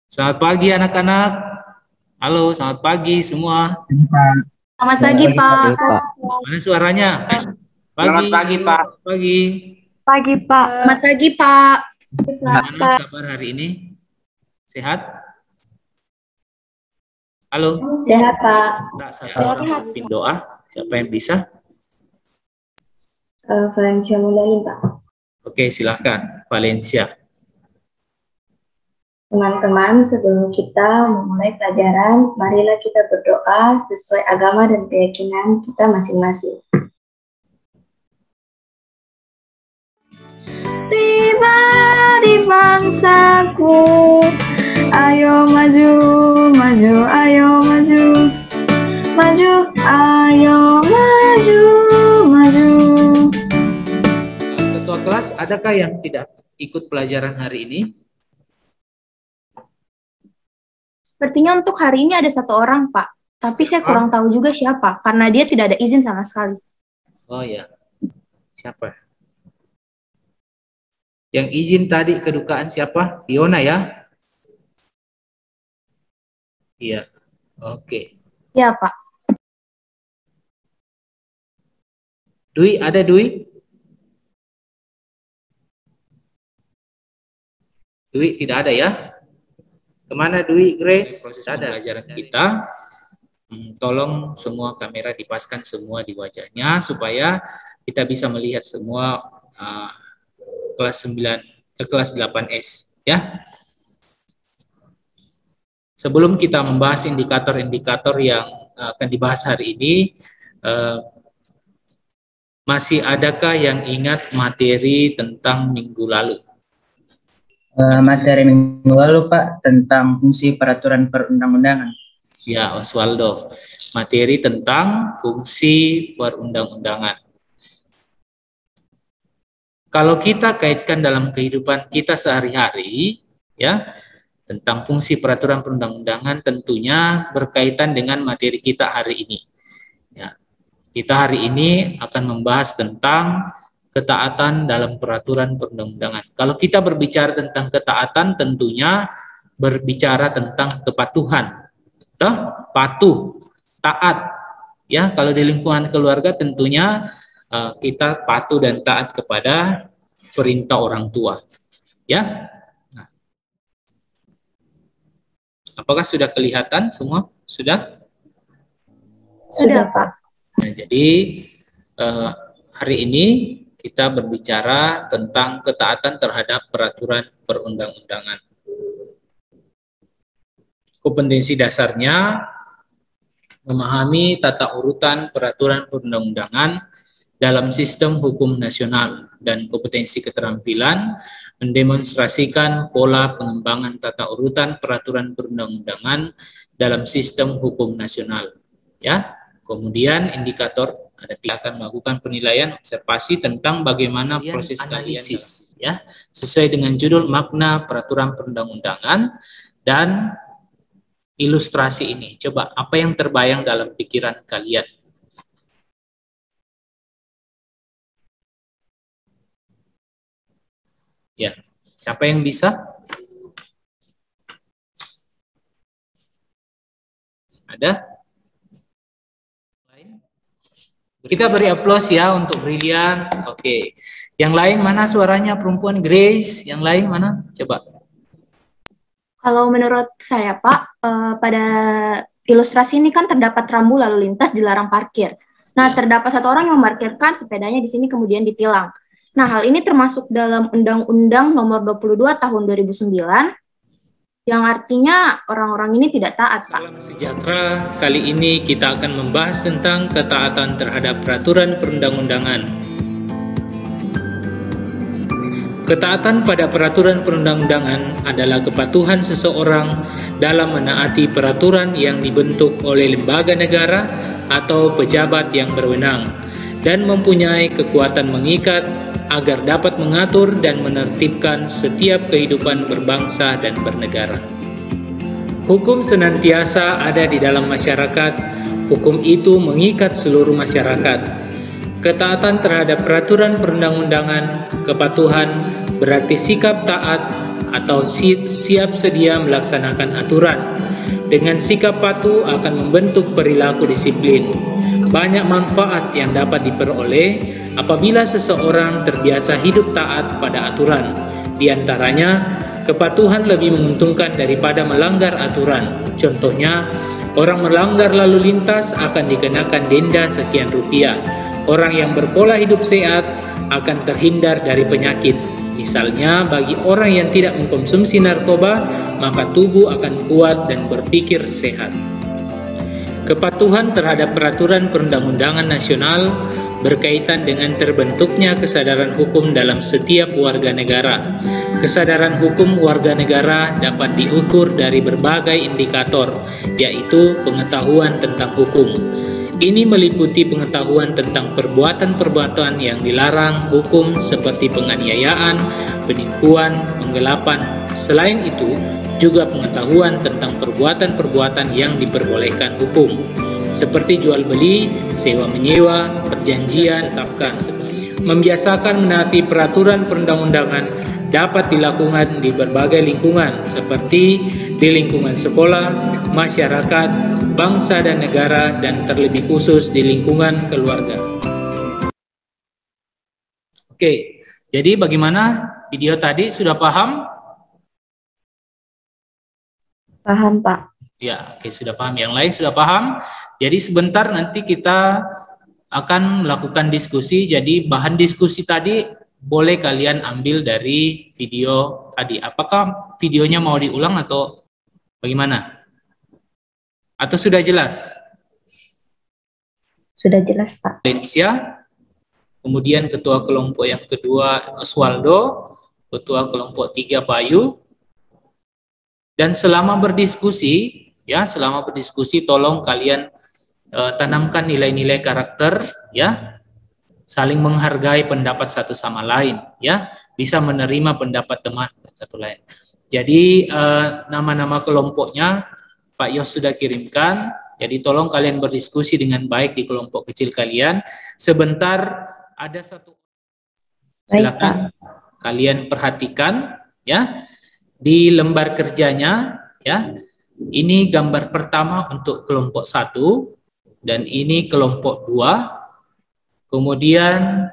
Selamat pagi anak-anak. Halo, selamat pagi semua. Selamat pagi, Pak. Mana suaranya? Selamat pagi, Pak. Selamat pagi. Pagi, Pak. Selamat pagi, Pak. Gimana kabar hari ini? Sehat? Halo? Sehat, Pak. Tak, saya pimpin doa. Siapa yang bisa? Valencia Mundani, Pak. Oke, silakan. Valencia. Teman-teman, sebelum kita memulai pelajaran, marilah kita berdoa sesuai agama dan keyakinan kita masing-masing. Pribadi bangsaku, ayo maju, maju, ayo maju, maju, ayo maju, maju. Ketua kelas, adakah yang tidak ikut pelajaran hari ini? Sepertinya untuk hari ini ada satu orang, Pak. Tapi saya kurang tahu juga siapa, karena dia tidak ada izin sama sekali. Oh ya, siapa? Yang izin tadi kedukaan siapa? Fiona ya? Iya, oke. Ya, Pak. Dwi, ada Dwi? Dwi tidak ada ya? Kemana Dwi, Grace? Proses pembelajaran kita. Tolong semua kamera dipaskan semua di wajahnya supaya kita bisa melihat semua kelas 8S ya. Sebelum kita membahas indikator-indikator yang akan dibahas hari ini, masih adakah yang ingat materi tentang minggu lalu? Materi minggu lalu, Pak, tentang fungsi peraturan perundang-undangan. Ya, Oswaldo. Materi tentang fungsi perundang-undangan. Kalau kita kaitkan dalam kehidupan kita sehari-hari, ya, tentang fungsi peraturan perundang-undangan tentunya berkaitan dengan materi kita hari ini. Ya, kita hari ini akan membahas tentang ketaatan dalam peraturan perundang-undangan. Kalau kita berbicara tentang ketaatan, tentunya berbicara tentang kepatuhan. Patuh, taat. Ya, kalau di lingkungan keluarga tentunya kita patuh dan taat kepada perintah orang tua. Ya. Nah. Apakah sudah kelihatan semua? Sudah? Sudah, Pak. Nah, jadi hari ini kita berbicara tentang ketaatan terhadap peraturan perundang-undangan. Kompetensi dasarnya memahami tata urutan peraturan perundang-undangan dalam sistem hukum nasional dan kompetensi keterampilan mendemonstrasikan pola pengembangan tata urutan peraturan perundang-undangan dalam sistem hukum nasional. Ya, kemudian indikator kita akan melakukan penilaian observasi tentang bagaimana proses analisis, ya, sesuai dengan judul makna peraturan perundang-undangan dan ilustrasi ini. Coba apa yang terbayang dalam pikiran kalian? Ya, siapa yang bisa? Ada? Kita beri aplaus ya untuk Brilian. Oke. Yang lain mana suaranya perempuan? Grace. Yang lain mana? Coba. Kalau menurut saya, Pak, pada ilustrasi ini kan terdapat rambu lalu lintas dilarang parkir. Nah, terdapat satu orang yang memarkirkan sepedanya di sini kemudian ditilang. Nah, hal ini termasuk dalam Undang-Undang Nomor 22 Tahun 2009 yang artinya orang-orang ini tidak taat, Pak. Salam sejahtera, kali ini kita akan membahas tentang ketaatan terhadap peraturan perundang-undangan. Ketaatan pada peraturan perundang-undangan adalah kepatuhan seseorang dalam menaati peraturan yang dibentuk oleh lembaga negara atau pejabat yang berwenang dan mempunyai kekuatan mengikat agar dapat mengatur dan menertibkan setiap kehidupan berbangsa dan bernegara. Hukum senantiasa ada di dalam masyarakat, hukum itu mengikat seluruh masyarakat. Ketaatan terhadap peraturan perundang-undangan, kepatuhan, berarti sikap taat atau siap sedia melaksanakan aturan. Dengan sikap patuh akan membentuk perilaku disiplin. Banyak manfaat yang dapat diperoleh apabila seseorang terbiasa hidup taat pada aturan. Di antaranya, kepatuhan lebih menguntungkan daripada melanggar aturan. Contohnya, orang melanggar lalu lintas akan dikenakan denda sekian rupiah. Orang yang berpola hidup sehat akan terhindar dari penyakit. Misalnya, bagi orang yang tidak mengkonsumsi narkoba, maka tubuh akan kuat dan berpikir sehat. Kepatuhan terhadap peraturan perundang-undangan nasional berkaitan dengan terbentuknya kesadaran hukum dalam setiap warga negara. Kesadaran hukum warga negara dapat diukur dari berbagai indikator, yaitu pengetahuan tentang hukum. Ini meliputi pengetahuan tentang perbuatan-perbuatan yang dilarang hukum seperti penganiayaan, penipuan, penggelapan. Selain itu, juga pengetahuan tentang perbuatan-perbuatan yang diperbolehkan hukum, seperti jual beli, sewa menyewa, perjanjian, tetapkan. Membiasakan menaati peraturan perundang-undangan dapat dilakukan di berbagai lingkungan, seperti di lingkungan sekolah, masyarakat, bangsa dan negara, dan terlebih khusus di lingkungan keluarga. Oke, jadi bagaimana video tadi, sudah paham? Paham, Pak. Ya, oke, sudah paham. Yang lain sudah paham. Jadi sebentar nanti kita akan melakukan diskusi. Jadi bahan diskusi tadi boleh kalian ambil dari video tadi. Apakah videonya mau diulang atau bagaimana? Atau sudah jelas? Sudah jelas, Pak. Valencia, kemudian ketua kelompok yang kedua Oswaldo, ketua kelompok 3 Bayu. Dan selama berdiskusi, tolong kalian tanamkan nilai-nilai karakter, ya, saling menghargai pendapat satu sama lain, ya, bisa menerima pendapat teman satu lain. Jadi nama-nama kelompoknya Pak Yos sudah kirimkan, jadi tolong kalian berdiskusi dengan baik di kelompok kecil kalian. Sebentar ada satu, silakan kalian perhatikan, ya, di lembar kerjanya, ya. Ini gambar pertama untuk kelompok 1 dan ini kelompok 2. Kemudian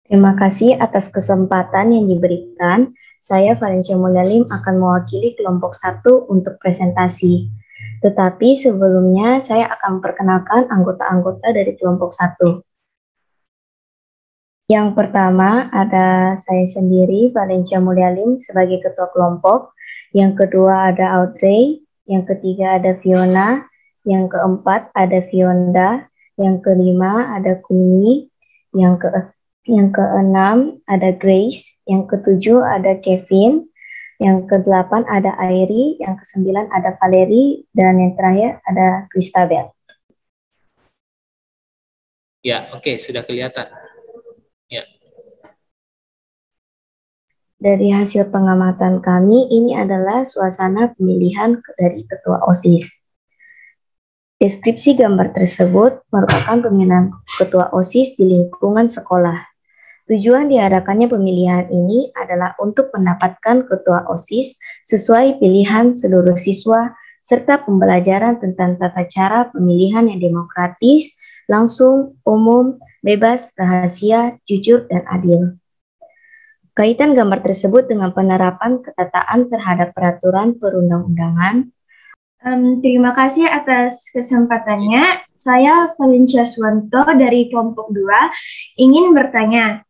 Terima kasih atas kesempatan yang diberikan. Saya Valencia Mulyalim akan mewakili kelompok 1 untuk presentasi. Tetapi sebelumnya saya akan memperkenalkan anggota-anggota dari kelompok 1. Yang pertama ada saya sendiri, Valencia Mulyalim sebagai ketua kelompok. Yang kedua ada Audrey, yang ketiga ada Fiona, yang keempat ada Fionda, yang kelima ada Queenie, yang keenam ada Grace, yang ketujuh ada Kevin, yang kedelapan ada Airi, yang kesembilan ada Valerie, dan yang terakhir ada Christabel. ya, oke, sudah kelihatan. Ya. Dari hasil pengamatan kami, ini adalah suasana pemilihan dari ketua OSIS. Deskripsi gambar tersebut merupakan pemilihan ketua OSIS di lingkungan sekolah. Tujuan diadakannya pemilihan ini adalah untuk mendapatkan ketua OSIS sesuai pilihan seluruh siswa, serta pembelajaran tentang tata cara pemilihan yang demokratis, langsung, umum, bebas, rahasia, jujur, dan adil. Kaitan gambar tersebut dengan penerapan ketataan terhadap peraturan perundang-undangan. Terima kasih atas kesempatannya. Saya Valencia Swanto dari kelompok 2 ingin bertanya,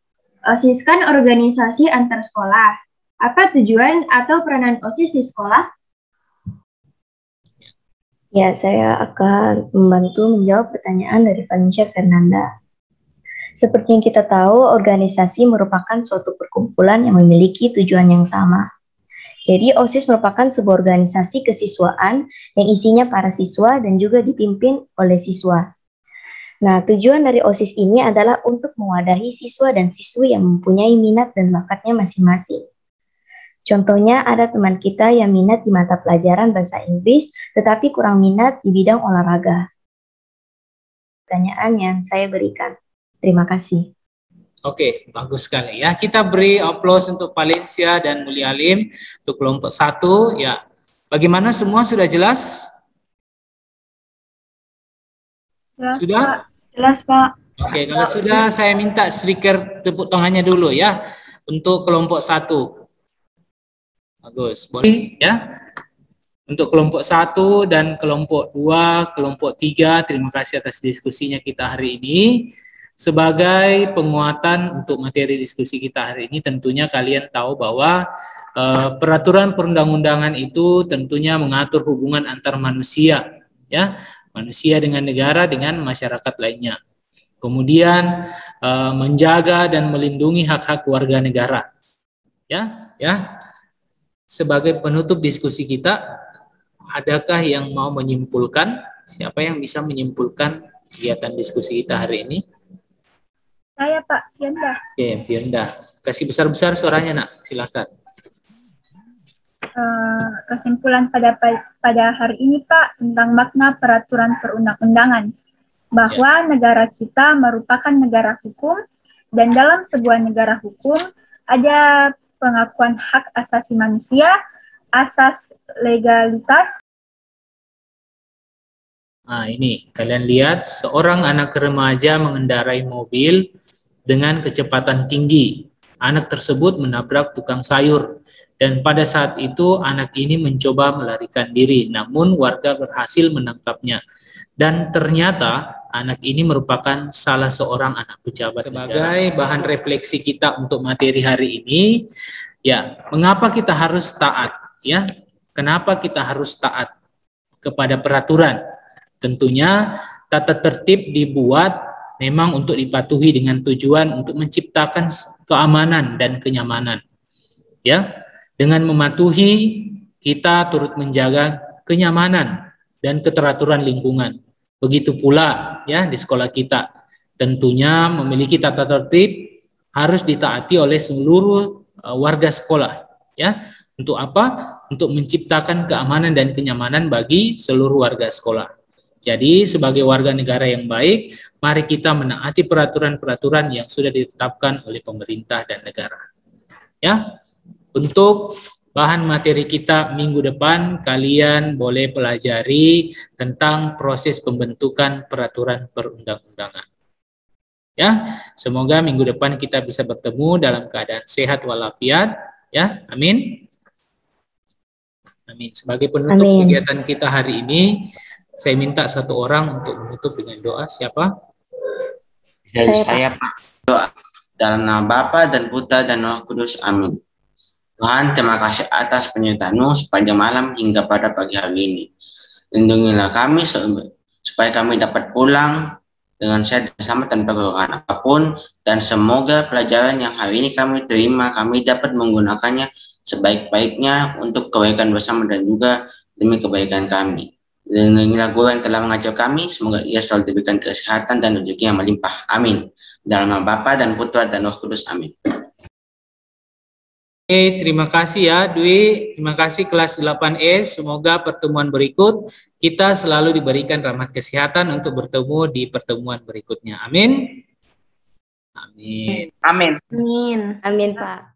OSIS kan organisasi antar sekolah. Apa tujuan atau peranan OSIS di sekolah? Ya, saya akan membantu menjawab pertanyaan dari Valencia Fernanda. Seperti yang kita tahu, organisasi merupakan suatu perkumpulan yang memiliki tujuan yang sama. Jadi, OSIS merupakan sebuah organisasi kesiswaan yang isinya para siswa dan juga dipimpin oleh siswa. Nah, tujuan dari OSIS ini adalah untuk mewadahi siswa dan siswi yang mempunyai minat dan bakatnya masing-masing. Contohnya, ada teman kita yang minat di mata pelajaran bahasa Inggris, tetapi kurang minat di bidang olahraga. Pertanyaan yang saya berikan. Terima kasih. Oke, bagus sekali ya. Kita beri aplaus untuk Valencia dan Mulia Alim untuk kelompok 1 ya. Bagaimana, semua sudah jelas? Jelas, Sudah? Pak. Jelas, Pak. Oke, kalau sudah saya minta speaker tepuk tangannya dulu ya untuk kelompok 1. Bagus, boleh ya. Untuk kelompok 1 dan kelompok 2, kelompok 3, terima kasih atas diskusinya kita hari ini. Sebagai penguatan untuk materi diskusi kita hari ini, tentunya kalian tahu bahwa peraturan perundang-undangan itu tentunya mengatur hubungan antar manusia, ya, manusia dengan negara dengan masyarakat lainnya. Kemudian menjaga dan melindungi hak-hak warga negara, ya. Sebagai penutup diskusi kita, adakah yang mau menyimpulkan? Siapa yang bisa menyimpulkan kegiatan diskusi kita hari ini? Saya, Pak, Fienda. Oke, Fienda. Kasih besar-besar suaranya, Nak. Silakan. Kesimpulan pada hari ini, Pak, tentang makna peraturan perundang-undangan, bahwa negara kita merupakan negara hukum, dan dalam sebuah negara hukum ada pengakuan hak asasi manusia, asas legalitas. Nah, ini kalian lihat, seorang anak remaja mengendarai mobil dengan kecepatan tinggi. Anak tersebut menabrak tukang sayur, dan pada saat itu anak ini mencoba melarikan diri, namun warga berhasil menangkapnya. Dan ternyata anak ini merupakan salah seorang anak pejabat negara. Sebagai bahan refleksi kita untuk materi hari ini, ya, mengapa kita harus taat? Ya, kenapa kita harus taat kepada peraturan? Tentunya tata tertib dibuat memang untuk dipatuhi dengan tujuan untuk menciptakan keamanan dan kenyamanan. Ya, dengan mematuhi kita turut menjaga kenyamanan dan keteraturan lingkungan. Begitu pula ya di sekolah kita. Tentunya memiliki tata tertib harus ditaati oleh seluruh warga sekolah. Ya, untuk apa? Untuk menciptakan keamanan dan kenyamanan bagi seluruh warga sekolah. Jadi sebagai warga negara yang baik, mari kita menaati peraturan-peraturan yang sudah ditetapkan oleh pemerintah dan negara. Ya, untuk bahan materi kita minggu depan, kalian boleh pelajari tentang proses pembentukan peraturan perundang-undangan. Ya, semoga minggu depan kita bisa bertemu dalam keadaan sehat walafiat. Ya, amin. Amin. Sebagai penutup kegiatan kita hari ini, saya minta satu orang untuk menutup dengan doa. Siapa? Saya, Pak. Doa dalam nama Bapa dan Putra dan Roh Kudus. Amin. Tuhan, terima kasih atas penyertaan-Mu sepanjang malam hingga pada pagi hari ini. Lindungilah kami supaya kami dapat pulang dengan sehat dan selamat tanpa kekurangan apapun, dan semoga pelajaran yang hari ini kami terima, kami dapat menggunakannya sebaik-baiknya untuk kebaikan bersama dan juga demi kebaikan kami. Lindungilah guru yang telah mengajar kami, semoga ia selalu diberikan kesehatan dan rezeki yang melimpah. Amin. Dalam nama Bapa dan Putra dan Roh Kudus. Amin. Oke, terima kasih ya Dwi. Terima kasih kelas 8S. Semoga pertemuan berikut kita selalu diberikan rahmat kesehatan untuk bertemu di pertemuan berikutnya. Amin. Amin. Amin. Amin, Pak.